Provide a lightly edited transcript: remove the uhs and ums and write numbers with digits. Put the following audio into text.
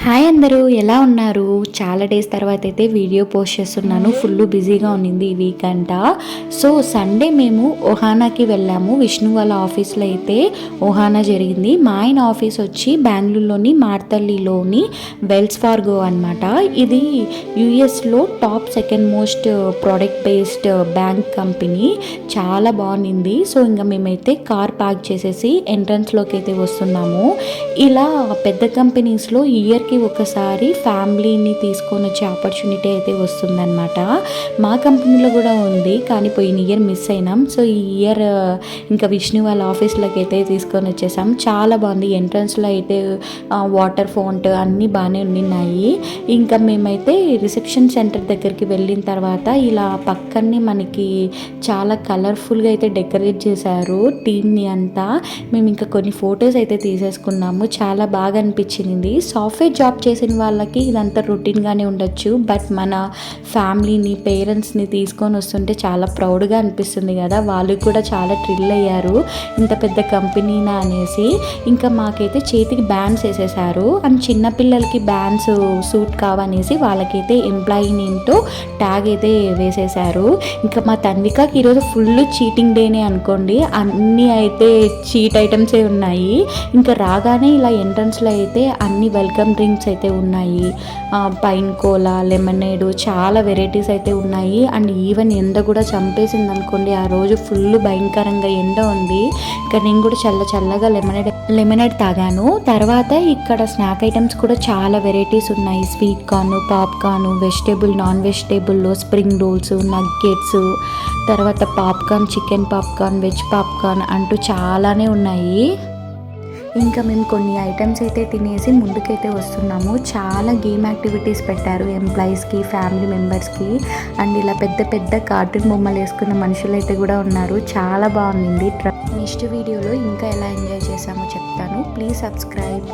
Hi అందరూ ఎలా ఉన్నారు? చాలా డేస్ తర్వాత అయితే వీడియో పోస్ట్ చేస్తున్నాను. ఫుల్ బిజీగా ఉన్నింది ఈ వీక్ అంతా. సో సండే మేము ఒహానాకి వెళ్ళాము. విష్ణు వాళ్ళ ఆఫీస్లో అయితే ఒహానా జరిగింది. మా ఆయన ఆఫీస్ వచ్చి బెంగళూరులోని మార్తల్లిలోని వెల్స్ ఫార్గో అనమాట. ఇది యుఎస్లో top second most product based bank company. చాలా బాగుంది. సో ఇంకా మేమైతే కార్ పార్క్ చేసేసి ఎంట్రన్స్లోకి అయితే వస్తున్నాము. ఇలా పెద్ద కంపెనీస్లో ఇయర్కి ఒకసారి ఫ్యామిలీని తీసుకొని వచ్చే ఆపర్చునిటీ అయితే వస్తుందన్నమాట. మా కంపెనీలో కూడా ఉంది, కానీ పోయిన ఇయర్ మిస్ అయినాం. సో ఈ ఇయర్ ఇంకా విష్ణు వాళ్ళ ఆఫీస్లోకి అయితే తీసుకొని వచ్చేసాం. చాలా బాగుంది. ఎంట్రన్స్లో అయితే వాటర్ ఫౌంట్ అన్నీ బాగానే ఉన్నాయి. ఇంకా మేమైతే రిసెప్షన్ సెంటర్ దగ్గరికి వెళ్ళిన తర్వాత ఇలా పక్కనే మనకి చాలా కలర్ఫుల్గా అయితే డెకరేట్ చేశారు టీమ్ని అంతా. మేము ఇంకా కొన్ని ఫొటోస్ అయితే తీసేసుకున్నాము. చాలా బాగా అనిపించింది. సాఫ్ట్వేర్ జాబ్ చేసిన వాళ్ళకి ఇదంతా రొటీన్గానే ఉండొచ్చు, బట్ మన ఫ్యామిలీని పేరెంట్స్ని తీసుకొని వస్తుంటే చాలా ప్రౌడ్గా అనిపిస్తుంది కదా. వాళ్ళు కూడా చాలా థ్రిల్ అయ్యారు, ఇంత పెద్ద కంపెనీనా అనేసి. ఇంకా మాకైతే చేతికి బ్యాండ్స్ వేసేసారు. అండ్ చిన్నపిల్లలకి బ్యాండ్స్ సూట్ కావనేసి వాళ్ళకైతే ఎంప్లాయీ నేమ్తో ట్యాగ్ అయితే వేసేసారు. ఇంకా మా తన్వికకి ఈరోజు ఫుల్ చీటింగ్ డేనే అనుకోండి. అన్నీ అయితే చీట్ ఐటమ్సే ఉన్నాయి. ఇంకా రాగానే ఇలా ఎంట్రన్స్లో అయితే అన్ని వెల్కమ్ డ్రింక్స్ అయితే ఉన్నాయి. పైన్ కోలా, లెమనేడ్, చాలా వెరైటీస్ అయితే ఉన్నాయి. అండ్ ఈవెన్ ఎండ కూడా చంపేసింది అనుకోండి. ఆ రోజు ఫుల్ భయంకరంగా ఎండ ఉంది. ఇంకా నేను కూడా చల్లగా లెమనేడ్ తాగాను. తర్వాత ఇక్కడ స్నాక్ ఐటమ్స్ కూడా చాలా వెరైటీస్ ఉన్నాయి. Sweet corn, popcorn, vegetable, non వెజిటేబుల్లో స్ప్రింగ్ రోల్స్, నగ్గెట్స్, తర్వాత popcorn, chicken popcorn, veg popcorn అంటూ చాలానే ఉన్నాయి. ఇంకా మేము కొన్ని ఐటమ్స్ అయితే తినేసి ముందుకైతే వస్తున్నాము. చాలా గేమ్ యాక్టివిటీస్ పెట్టారు ఎంప్లాయీస్కి, ఫ్యామిలీ మెంబర్స్కి. అండ్ ఇలా పెద్ద కార్టూన్ బొమ్మలు వేసుకున్న మనుషులు అయితే కూడా ఉన్నారు. చాలా బాగుంది. నెక్స్ట్ వీడియోలో ఇంకా ఎలా ఎంజాయ్ చేసామో చెప్తాను. Please subscribe.